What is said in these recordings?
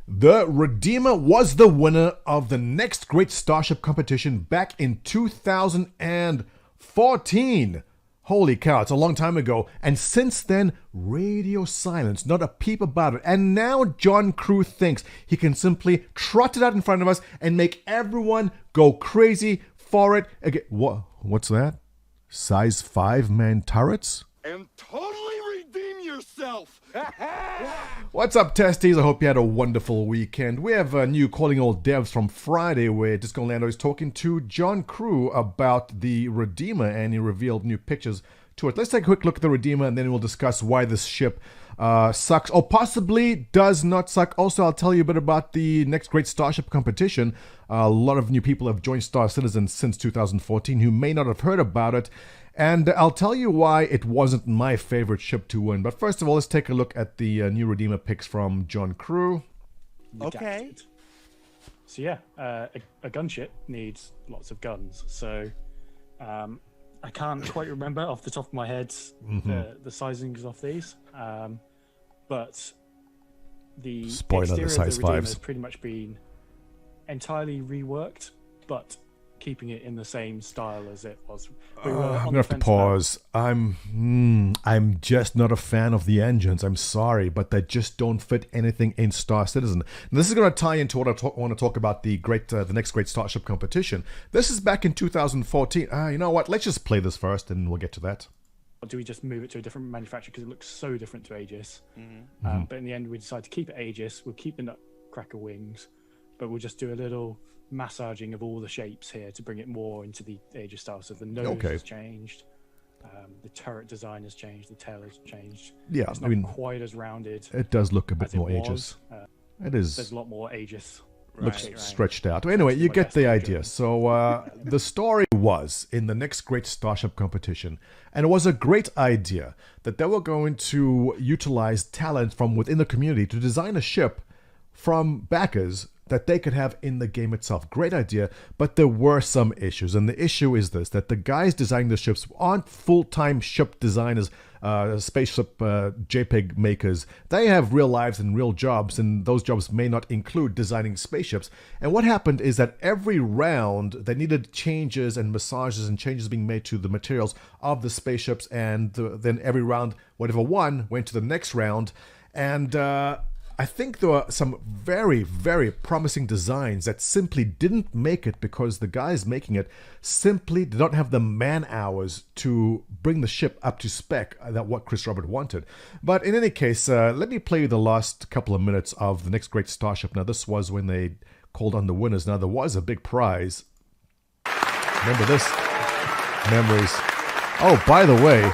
The Redeemer was the winner of the next great Starship competition back in 2014. Holy cow, it's a long time ago. And since then, radio silence, not a peep about it. And now John Crewe thinks he can simply trot it out in front of us and make everyone go crazy for it. Again, what's that? Size 5-man turrets? And totally redeem yourself. What's up, testies? I hope you had a wonderful weekend. We have a new Calling All Devs from Friday where Disco Lando is talking to John Crewe about the Redeemer, and he revealed new pictures to it. Let's take a quick look at the Redeemer, and then we'll discuss why this ship sucks or possibly does not suck. Also, I'll tell you a bit about the next great Starship competition. A lot of new people have joined Star Citizen since 2014 who may not have heard about it. And I'll tell you why it wasn't my favorite ship to win. But first of all, let's take a look at the new Redeemer picks from John Crewe. Okay. So yeah, a gunship needs lots of guns. So I can't quite remember off the top of my head the sizings of these. But the Spoiler, exterior the size of the Redeemer 5s has pretty much been entirely reworked, but keeping it in the same style as it was. I'm gonna have to pause. I'm just not a fan of the engines. I'm sorry, but they just don't fit anything in Star Citizen. And this is gonna tie into what I want to talk about the next great Starship competition. This is back in 2014. You know what? Let's just play this first, and we'll get to that. Or do we just move it to a different manufacturer because it looks so different to Aegis? But in the end, we decided to keep it Aegis. We'll keep the Nutcracker wings, but we'll just do a little massaging of all the shapes here to bring it more into the Aegis style. So the nose has changed, the turret design has changed, the tail has changed. Yeah, it's not quite as rounded. It does look a bit more Aegis. It is. There's a lot more Aegis. Looks stretched out. Anyway, you get the idea. So the story was in the next great Starship competition, and it was a great idea that they were going to utilize talent from within the community to design a ship from backers that they could have in the game itself. Great idea, but there were some issues. And the issue is this, that the guys designing the ships aren't full-time ship designers, spaceship JPEG makers. They have real lives and real jobs, and those jobs may not include designing spaceships. And what happened is that every round, they needed changes and massages and changes being made to the materials of the spaceships, and then every round, whatever won, went to the next round. And I think there were some very, very promising designs that simply didn't make it because the guys making it simply did not have the man hours to bring the ship up to spec that what Chris Robert wanted. But in any case, let me play you the last couple of minutes of the next great Starship. Now, this was when they called on the winners. Now, there was a big prize. Remember this? Memories. Oh, by the way,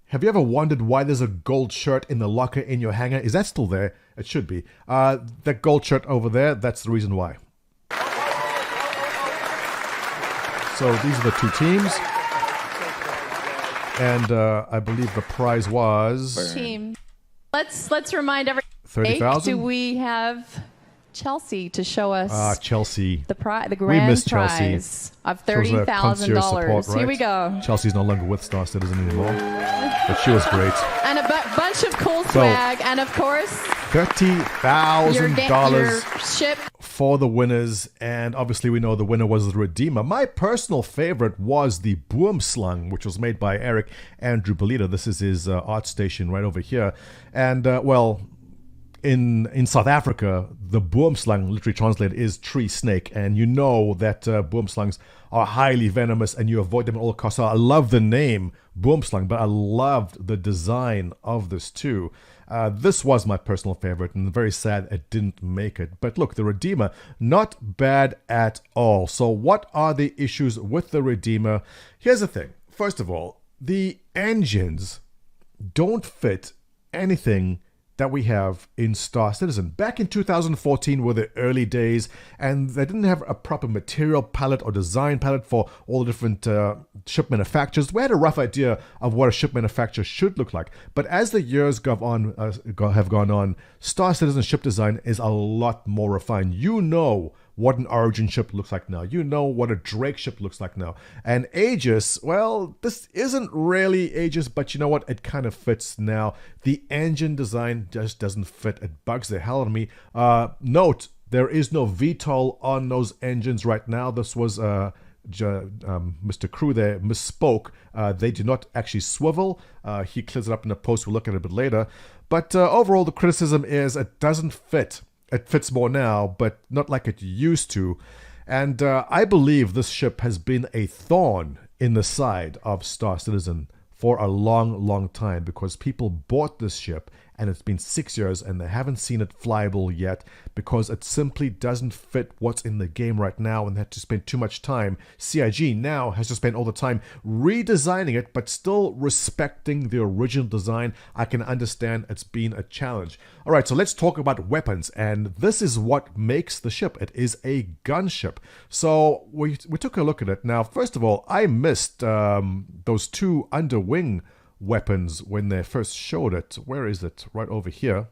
have you ever wondered why there's a gold shirt in the locker in your hangar? Is that still there? It should be. That gold shirt over there, that's the reason why. So these are the two teams. And I believe the prize was... Team. Let's remind everyone. 30,000? Do we have Chelsea to show us Chelsea. the grand miss prize Chelsea. of $30,000? Right? Here we go. Chelsea's no longer with Star Citizen anymore, but she was great. And a bunch of cool swag, and of course, $30,000 your ship for the winners, and obviously we know the winner was the Redeemer. My personal favorite was the Boomslang, which was made by Eric Andrew Belita. This is his art station right over here, and in South Africa, the boomslang, literally translated, is tree snake. And you know that boomslangs are highly venomous and you avoid them at all costs. So I love the name boomslang, but I loved the design of this too. This was my personal favorite, and very sad it didn't make it. But look, the Redeemer, not bad at all. So what are the issues with the Redeemer? Here's the thing. First of all, the engines don't fit anything that we have in Star Citizen. Back in 2014 were the early days, and they didn't have a proper material palette or design palette for all the different ship manufacturers. We had a rough idea of what a ship manufacturer should look like, but as the years have gone on, Star Citizen ship design is a lot more refined. You know what an Origin ship looks like now. You know what a Drake ship looks like now. And Aegis, well, this isn't really Aegis, but you know what? It kind of fits now. The engine design just doesn't fit. It bugs the hell out of me. Note, there is no VTOL on those engines right now. This was Mr. Crewe there misspoke. They do not actually swivel. He clears it up in the post. We'll look at it a bit later. But overall, the criticism is it doesn't fit. It fits more now, but not like it used to. And I believe this ship has been a thorn in the side of Star Citizen for a long, long time, because people bought this ship and it's been 6 years and they haven't seen it flyable yet because it simply doesn't fit what's in the game right now, and they had to spend too much time. CIG now has to spend all the time redesigning it, but still respecting the original design. I can understand it's been a challenge. All right, so let's talk about weapons, and this is what makes the ship. It is a gunship. So we took a look at it. Now, first of all, I missed those two underwing weapons when they first showed it. Where is it? Right over here.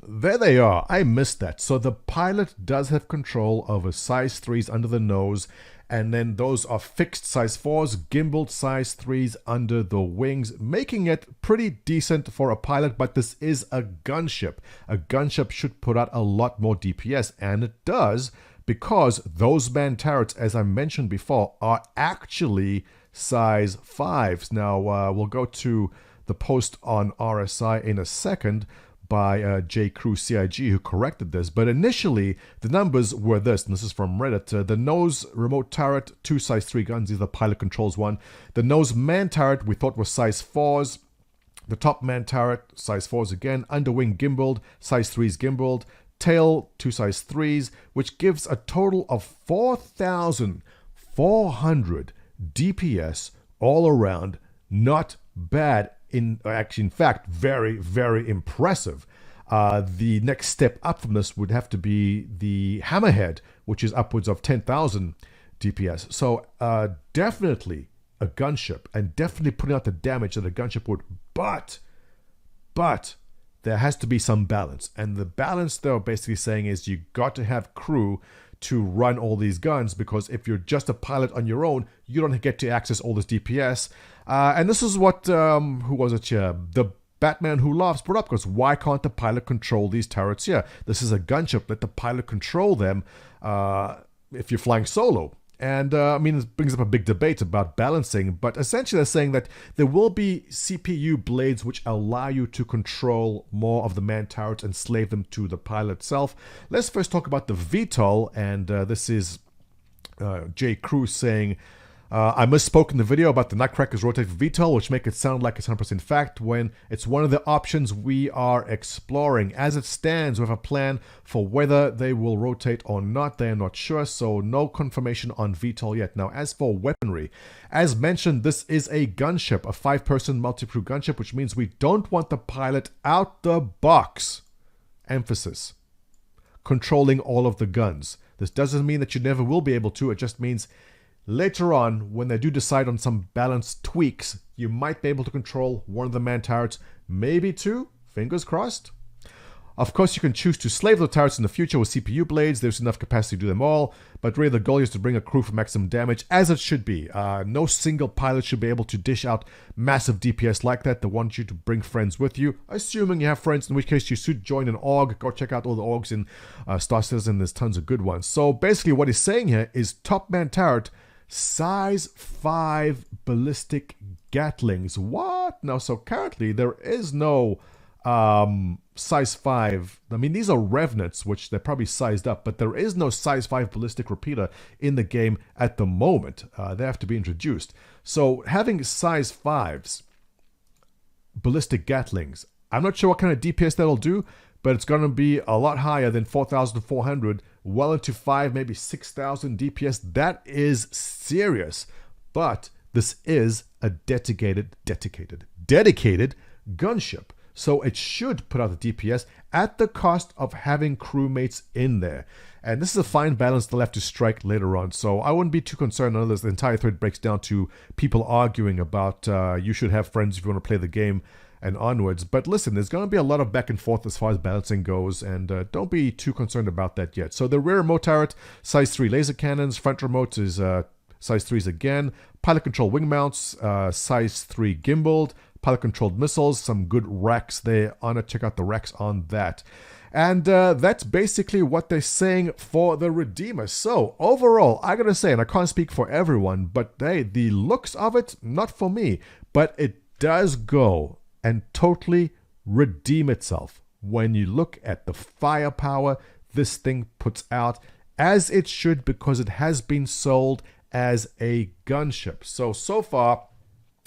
There they are. I missed that. So the pilot does have control over size 3s under the nose, and then those are fixed size 4s, gimbaled size 3s under the wings, making it pretty decent for a pilot, but this is a gunship. A gunship should put out a lot more DPS, and it does, because those man turrets, as I mentioned before, are actually size 5s. Now, we'll go to the post on RSI in a second by J. Crewe CIG, who corrected this. But initially, the numbers were this, and this is from Reddit. The nose remote turret, 2 size 3 guns. These are the pilot controls one. The nose man turret we thought was size 4s. The top man turret, size 4s again. Underwing gimbaled, size 3s gimbaled. Tail, 2 size 3s, which gives a total of 4,400 DPS all around. Not bad. In fact, very, very impressive. The next step up from this would have to be the Hammerhead, which is upwards of 10,000 DPS. So definitely a gunship, and definitely putting out the damage that a gunship would. But there has to be some balance. And the balance they're basically saying is you got to have crew to run all these guns, because if you're just a pilot on your own, you don't get to access all this DPS. And this is what, who was it here? The Batman Who Laughs brought up, because why can't the pilot control these turrets here? This is a gunship. Let the pilot control them if you're flying solo. And it brings up a big debate about balancing, but essentially they're saying that there will be CPU blades which allow you to control more of the man turrets and slave them to the pilot itself. Let's first talk about the VTOL, and this is J. Crewe saying, I misspoke in the video about the Nutcracker's rotated VTOL, which make it sound like it's 100% fact when it's one of the options we are exploring. As it stands, we have a plan for whether they will rotate or not. They are not sure, so no confirmation on VTOL yet. Now, as for weaponry, as mentioned, this is a gunship, a 5-person multi-crew gunship, which means we don't want the pilot out the box. Emphasis. Controlling all of the guns. This doesn't mean that you never will be able to. It just means later on, when they do decide on some balance tweaks, you might be able to control one of the man turrets, maybe two, fingers crossed. Of course, you can choose to slave the turrets in the future with CPU blades. There's enough capacity to do them all, but really the goal is to bring a crew for maximum damage, as it should be. No single pilot should be able to dish out massive DPS like that. They want you to bring friends with you, assuming you have friends, in which case you should join an org. Go check out all the orgs in Star Citizen. There's tons of good ones. So basically what he's saying here is top man turret, size 5 ballistic Gatlings. What? Now, so currently there is no size 5. I mean, these are Revenants, which they're probably sized up, but there is no size 5 ballistic repeater in the game at the moment. They have to be introduced. So having size 5s ballistic Gatlings, I'm not sure what kind of DPS that'll do, but it's going to be a lot higher than 4,400, well into 5, maybe 6,000 DPS. That is serious. But this is a dedicated gunship. So it should put out the DPS at the cost of having crewmates in there. And this is a fine balance they'll have to strike later on. So I wouldn't be too concerned unless the entire thread breaks down to people arguing about you should have friends if you want to play the game. and onwards. But listen, there's going to be a lot of back and forth as far as balancing goes, and don't be too concerned about that yet. So the rear remote turret, size 3 laser cannons. Front remote is size 3s again. Pilot control wing mounts, size 3 gimbaled. Pilot controlled missiles, some good racks there on it. Check out the racks on that. And that's basically what they're saying for the Redeemer. So overall, I gotta say, and I can't speak for everyone, but hey, the looks of it, not for me, but it does go and totally redeem itself when you look at the firepower this thing puts out, as it should, because it has been sold as a gunship. So far,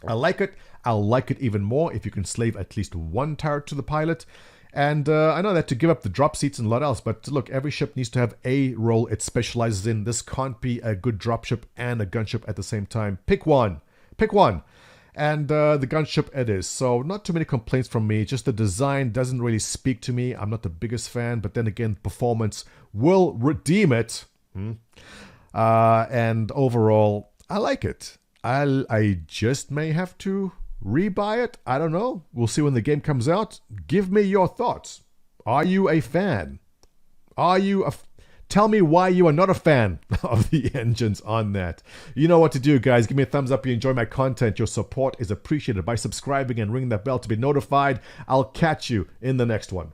I like it. I'll like it even more if you can slave at least one turret to the pilot. And I know that to give up the drop seats and a lot else, but look, every ship needs to have a role it specializes in. This can't be a good dropship and a gunship at the same time. Pick one. Pick one. And the gunship it is. So not too many complaints from me. Just the design doesn't really speak to me. I'm not the biggest fan, but then again, performance will redeem it. And overall, I like it. I just may have to rebuy it. I don't know. We'll see when the game comes out. Give me your thoughts. Are you a fan? Tell me why you are not a fan of the engines on that. You know what to do, guys. Give me a thumbs up if you enjoy my content. Your support is appreciated by subscribing and ringing that bell to be notified. I'll catch you in the next one.